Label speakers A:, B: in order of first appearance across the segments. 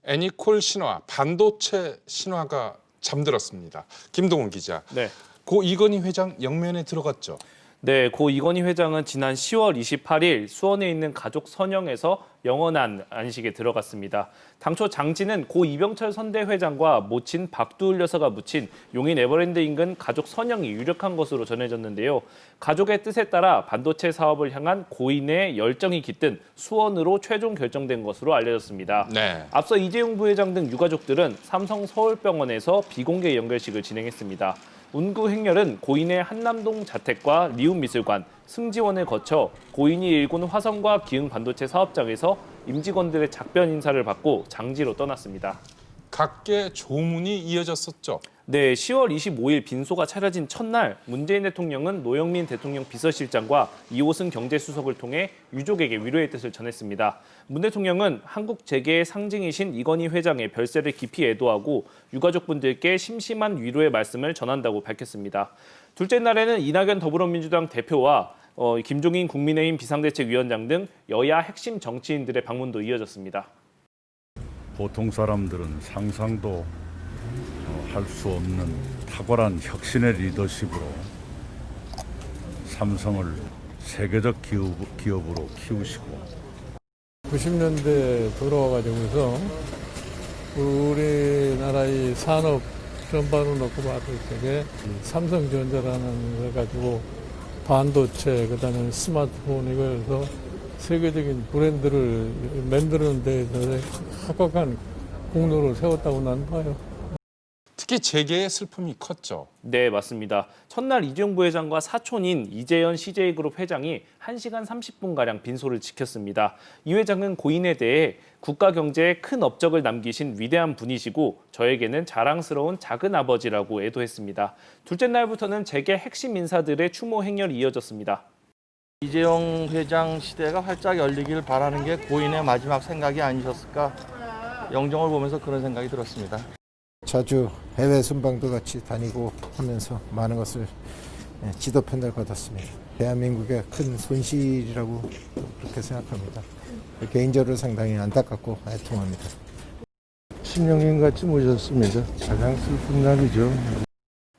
A: 애니콜 신화, 반도체 신화가 잠들었습니다. 김동훈 기자.
B: 네.
A: 고 이건희 회장 영면에 들어갔죠.
B: 네, 고 이건희 회장은 지난 10월 28일 수원에 있는 가족 선영에서 영원한 안식에 들어갔습니다. 당초 장지는 고 이병철 선대회장과 모친 박두을 여사가 묻힌 용인 에버랜드 인근 가족 선영이 유력한 것으로 전해졌는데요. 가족의 뜻에 따라 반도체 사업을 향한 고인의 열정이 깃든 수원으로 최종 결정된 것으로 알려졌습니다.
A: 네.
B: 앞서 이재용 부회장 등 유가족들은 삼성 서울병원에서 비공개 연결식을 진행했습니다. 운구 행렬은 고인의 한남동 자택과 리움미술관, 승지원을 거쳐 고인이 일군 화성과 기흥 반도체 사업장에서 임직원들의 작별 인사를 받고 장지로 떠났습니다.
A: 각계 조문이 이어졌었죠.
B: 네, 10월 25일 빈소가 차려진 첫날 문재인 대통령은 노영민 대통령 비서실장과 이호승 경제수석을 통해 유족에게 위로의 뜻을 전했습니다. 문 대통령은 한국 재계의 상징이신 이건희 회장의 별세를 깊이 애도하고 유가족분들께 심심한 위로의 말씀을 전한다고 밝혔습니다. 둘째 날에는 이낙연 더불어민주당 대표와 김종인 국민의힘 비상대책위원장 등 여야 핵심 정치인들의 방문도 이어졌습니다.
C: 보통 사람들은 상상도 할 수 없는 탁월한 혁신의 리더십으로 삼성을 세계적 기업으로 키우시고
D: 90년대 돌아와가지고서 우리나라의 산업 전반을 놓고 봤을 때 삼성전자라는 걸 가지고 반도체, 그다음에 스마트폰 이거에서 세계적인 브랜드를 만드는 데 있어서 확고한 공로를 세웠다고 나는 봐요.
A: 특히 재계의 슬픔이 컸죠.
B: 네, 맞습니다. 첫날 이재용 부회장과 사촌인 이재현 CJ그룹 회장이 1시간 30분가량 빈소를 지켰습니다. 이 회장은 고인에 대해 국가 경제에 큰 업적을 남기신 위대한 분이시고 저에게는 자랑스러운 작은 아버지라고 애도했습니다. 둘째 날부터는 재계 핵심 인사들의 추모 행렬이 이어졌습니다.
E: 이재용 회장 시대가 활짝 열리길 바라는 게 고인의 마지막 생각이 아니셨을까? 영정을 보면서 그런 생각이 들었습니다.
F: 자주 해외 순방도 같이 다니고 하면서 많은 것을 지도 편을 받았습니다. 대한민국의 큰 손실이라고 그렇게 생각합니다. 개인적으로 상당히 안타깝고 애통합니다.
G: 친형님같이 모셨습니다. 가장 슬픈 날이죠.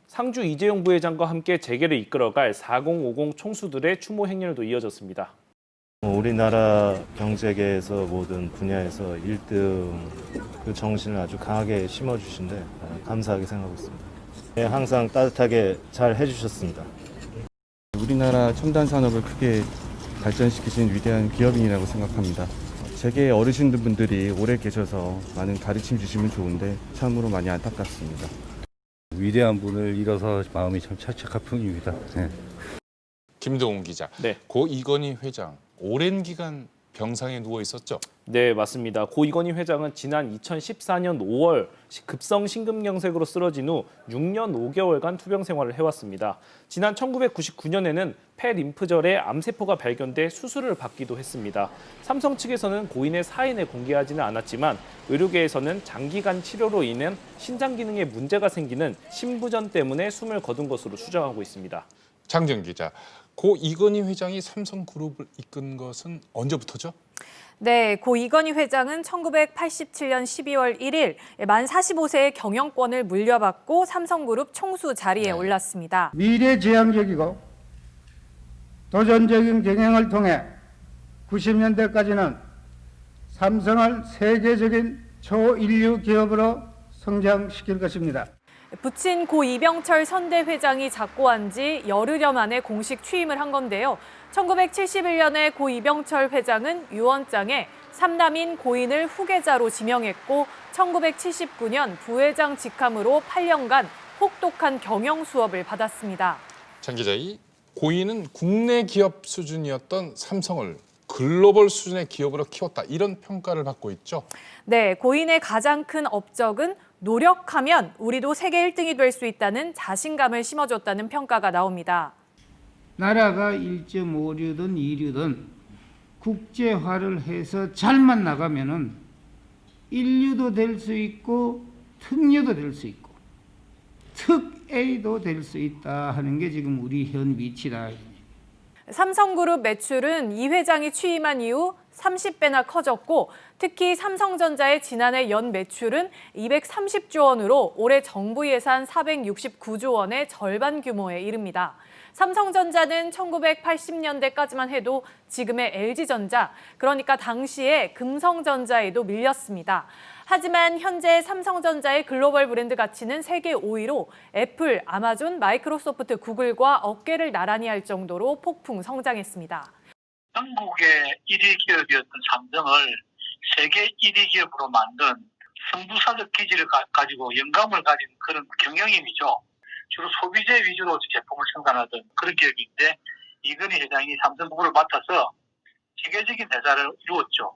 B: 상주 이재용 부회장과 함께 재계를 이끌어갈 4050 총수들의 추모 행렬도 이어졌습니다.
H: 우리나라 경제계에서 모든 분야에서 1등 그 정신을 아주 강하게 심어주신데 감사하게 생각하고 있습니다. 네, 항상 따뜻하게 잘 해주셨습니다.
G: 우리나라 첨단 산업을 크게 발전시키신 위대한 기업인이라고 생각합니다. 재계 어르신분들이 오래 계셔서 많은 가르침 주시면 좋은데 참으로 많이 안타깝습니다.
C: 위대한 분을 잃어서 마음이 참 착착할 뿐입니다. 네.
A: 김동훈 기자.
B: 네.
A: 고 이건희 회장 오랜 기간 병상에 누워 있었죠.
B: 네, 맞습니다. 고 이건희 회장은 지난 2014년 5월 급성 심근경색으로 쓰러진 후 6년 5개월간 투병 생활을 해왔습니다. 지난 1999년에는 폐 림프절에 암세포가 발견돼 수술을 받기도 했습니다. 삼성 측에서는 고인의 사인을 공개하지는 않았지만 의료계에서는 장기간 치료로 인한 신장 기능에 문제가 생기는 심부전 때문에 숨을 거둔 것으로 추정하고 있습니다.
A: 장정 기자. 고 이건희 회장이 삼성그룹을 이끈 것은 언제부터죠?
I: 네, 고 이건희 회장은 1987년 12월 1일 만 45세의 경영권을 물려받고 삼성그룹 총수 자리에 올랐습니다.
J: 미래지향적이고 도전적인 경영을 통해 90년대까지는 삼성을 세계적인 초인류 기업으로 성장시킬 것입니다.
I: 부친 고 이병철 선대회장이 작고한 지 열흘여 만에 공식 취임을 한 건데요. 1971년에 고 이병철 회장은 유언장에 삼남인 고인을 후계자로 지명했고 1979년 부회장 직함으로 8년간 혹독한 경영 수업을 받았습니다.
A: 장 기자, 이 고인은 국내 기업 수준이었던 삼성을 글로벌 수준의 기업으로 키웠다. 이런 평가를 받고 있죠.
I: 네, 고인의 가장 큰 업적은 노력하면 우리도 세계 1등이 될 수 있다는 자신감을 심어줬다는 평가가 나옵니다.
J: 나라가 1.5류든 2류든 국제화를 해서 잘만 나가면은 1류도 될 수 있고 특류도 될 수 있고 특A도 될 수 있다 하는 게 지금 우리 현 위치다.
I: 삼성그룹 매출은 이 회장이 취임한 이후 30배나 커졌고 특히 삼성전자의 지난해 연 매출은 230조 원으로 올해 정부 예산 469조 원의 절반 규모에 이릅니다. 삼성전자는 1980년대까지만 해도 지금의 LG전자, 그러니까 당시의 금성전자에도 밀렸습니다. 하지만 현재 삼성전자의 글로벌 브랜드 가치는 세계 5위로 애플, 아마존, 마이크로소프트, 구글과 어깨를 나란히 할 정도로 폭풍 성장했습니다.
K: 한국의 1위 기업이었던 삼성을 세계 1위 기업으로 만든 승부사적 기질을 가지고 영감을 가진 그런 경영인이죠. 주로 소비재 위주로 제품을 생산하던 그런 기업인데 이건희 회장이 삼성그룹을 맡아서 세계적인 대사를 이루었죠.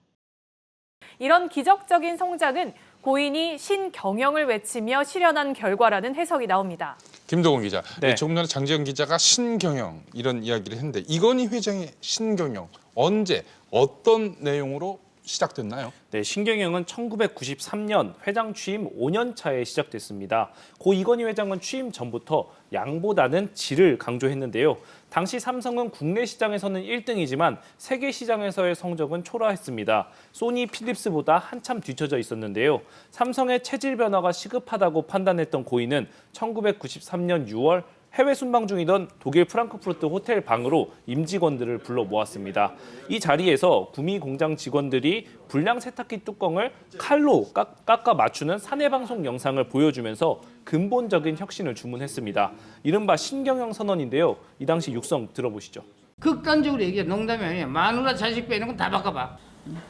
I: 이런 기적적인 성장은 고인이 신경영을 외치며 실현한 결과라는 해석이 나옵니다.
A: 김동훈 기자,
B: 네.
A: 조금 전에 장지영 기자가 신경영 이런 이야기를 했는데 이건희 회장의 신경영 언제 어떤 내용으로 시작됐나요?
B: 네, 신경영은 1993년 회장 취임 5년 차에 시작됐습니다. 고 이건희 회장은 취임 전부터 양보다는 질을 강조했는데요. 당시 삼성은 국내 시장에서는 1등이지만 세계 시장에서의 성적은 초라했습니다. 소니, 필립스보다 한참 뒤처져 있었는데요. 삼성의 체질 변화가 시급하다고 판단했던 고인은 1993년 6월 해외 순방 중이던 독일 프랑크푸르트 호텔 방으로 임직원들을 불러 모았습니다. 이 자리에서 구미 공장 직원들이 불량 세탁기 뚜껑을 칼로 깎아 맞추는 사내 방송 영상을 보여주면서 근본적인 혁신을 주문했습니다. 이른바 신경영 선언인데요. 이 당시 육성 들어보시죠.
J: 극단적으로 얘기해. 농담이 아니야. 마누라 자식 빼는 건 다 바꿔봐.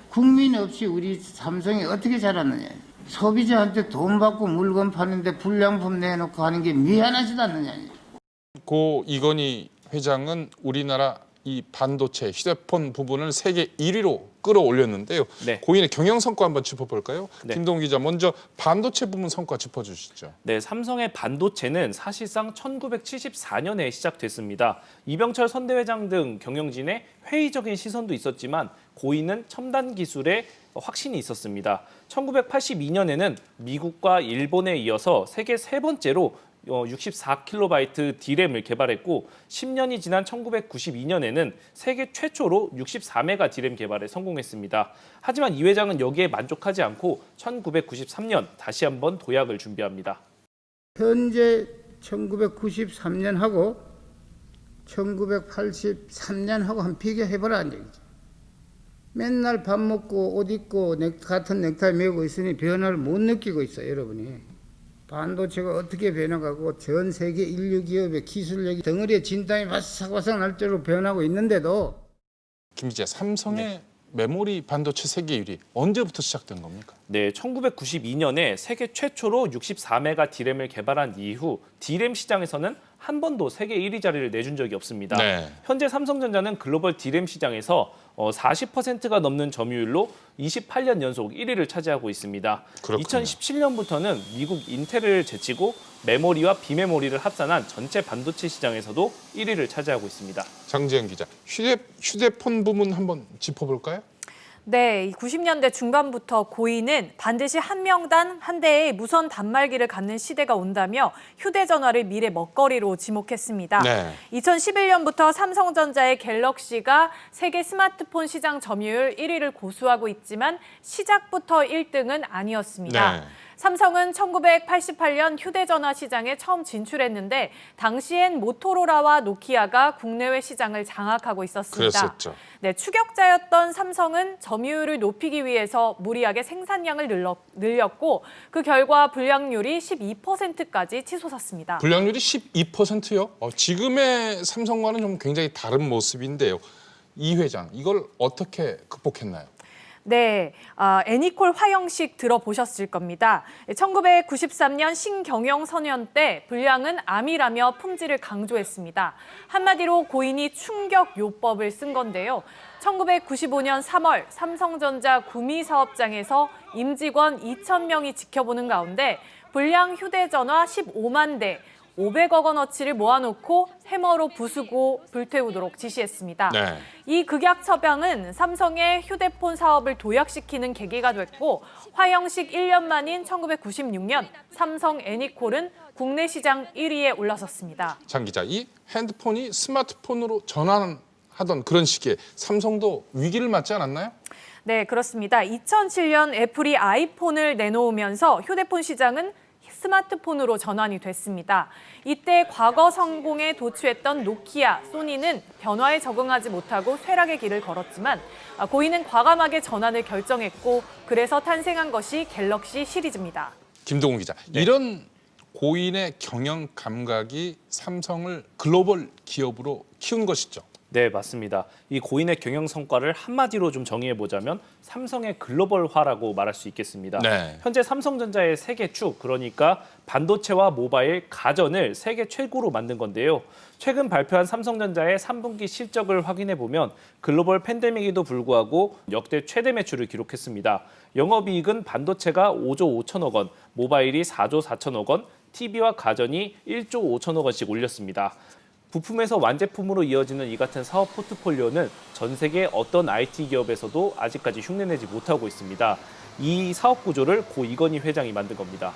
J: 국민 없이 우리 삼성이 어떻게 자랐느냐. 소비자한테 돈 받고 물건 파는데 불량품 내놓고 하는 게 미안하지도 않느냐.
A: 고 이건희 회장은 우리나라 이 반도체, 휴대폰 부분을 세계 1위로 끌어올렸는데요.
B: 네.
A: 고인의 경영 성과 한번 짚어볼까요?
B: 네.
A: 김동훈 기자, 먼저 반도체 부분 성과 짚어주시죠.
B: 네, 삼성의 반도체는 사실상 1974년에 시작됐습니다. 이병철 선대회장 등 경영진의 회의적인 시선도 있었지만 고인은 첨단 기술에 확신이 있었습니다. 1982년에는 미국과 일본에 이어서 세계 세 번째로 64KB D램을 개발했고 10년이 지난 1992년에는 세계 최초로 64메가 D램 개발에 성공했습니다. 하지만 이 회장은 여기에 만족하지 않고 1993년 다시 한번 도약을 준비합니다.
J: 현재 1993년하고 1983년하고 한 비교해보라 한 얘기죠. 맨날 밥 먹고 옷 입고 같은 넥타이 메고 있으니 변화를 못 느끼고 있어요, 여러분이. 반도체가 어떻게 변해가고 전 세계 인류 기업의 기술력이 덩어리에 진땀이 바삭바삭 날 대로 변하고 있는데도
A: 김 기자, 삼성의 메모리 반도체 세계 1위 언제부터 시작된 겁니까?
B: 네, 1992년에 세계 최초로 64메가 D램을 개발한 이후 D램 시장에서는 한 번도 세계 1위 자리를 내준 적이 없습니다.
A: 네.
B: 현재 삼성전자는 글로벌 D램 시장에서 40%가 넘는 점유율로 28년 연속 1위를 차지하고 있습니다.
A: 그렇군요.
B: 2017년부터는 미국 인텔을 제치고 메모리와 비메모리를 합산한 전체 반도체 시장에서도 1위를 차지하고 있습니다.
A: 장지영 기자, 휴대폰 부분 한번 짚어볼까요?
I: 네, 90년대 중반부터 고인은 반드시 한 명당 한 대의 무선 단말기를 갖는 시대가 온다며 휴대전화를 미래 먹거리로 지목했습니다.
A: 네.
I: 2011년부터 삼성전자의 갤럭시가 세계 스마트폰 시장 점유율 1위를 고수하고 있지만 시작부터 1등은 아니었습니다.
A: 네.
I: 삼성은 1988년 휴대전화 시장에 처음 진출했는데 당시엔 모토로라와 노키아가 국내외 시장을 장악하고 있었습니다.
A: 그랬었죠.
I: 네, 추격자였던 삼성은 점유율을 높이기 위해서 무리하게 생산량을 늘렸고 그 결과 불량률이 12%까지 치솟았습니다.
A: 불량률이 12%요? 지금의 삼성과는 좀 굉장히 다른 모습인데요. 이 회장, 이걸 어떻게 극복했나요?
I: 네, 애니콜 화형식 들어보셨을 겁니다. 1993년 신경영 선언 때 불량은 암이라며 품질을 강조했습니다. 한마디로 고인이 충격요법을 쓴 건데요. 1995년 3월 삼성전자 구미 사업장에서 임직원 2,000명이 지켜보는 가운데 불량 휴대전화 15만 대, 500억 원어치를 모아놓고 해머로 부수고 불태우도록 지시했습니다.
A: 네.
I: 이 극약 처방은 삼성의 휴대폰 사업을 도약시키는 계기가 됐고 화형식 1년 만인 1996년 삼성 애니콜은 국내 시장 1위에 올라섰습니다.
A: 장 기자, 이 핸드폰이 스마트폰으로 전환하던 그런 시기에 삼성도 위기를 맞지 않았나요?
I: 네, 그렇습니다. 2007년 애플이 아이폰을 내놓으면서 휴대폰 시장은 스마트폰으로 전환이 됐습니다. 이때 과거 성공에 도취했던 노키아, 소니는 변화에 적응하지 못하고 쇠락의 길을 걸었지만 고인은 과감하게 전환을 결정했고 그래서 탄생한 것이 갤럭시 시리즈입니다.
A: 김동훈 기자, 이런 고인의 경영 감각이 삼성을 글로벌 기업으로 키운 것이죠.
B: 네, 맞습니다. 이 고인의 경영 성과를 한마디로 좀 정의해보자면 삼성의 글로벌화라고 말할 수 있겠습니다.
A: 네.
B: 현재 삼성전자의 세계 축, 그러니까 반도체와 모바일, 가전을 세계 최고로 만든 건데요. 최근 발표한 삼성전자의 3분기 실적을 확인해보면 글로벌 팬데믹에도 불구하고 역대 최대 매출을 기록했습니다. 영업이익은 반도체가 5조 5천억 원, 모바일이 4조 4천억 원, TV와 가전이 1조 5천억 원씩 올렸습니다. 부품에서 완제품으로 이어지는 이 같은 사업 포트폴리오는 전 세계 어떤 IT 기업에서도 아직까지 흉내내지 못하고 있습니다. 이 사업 구조를 고 이건희 회장이 만든 겁니다.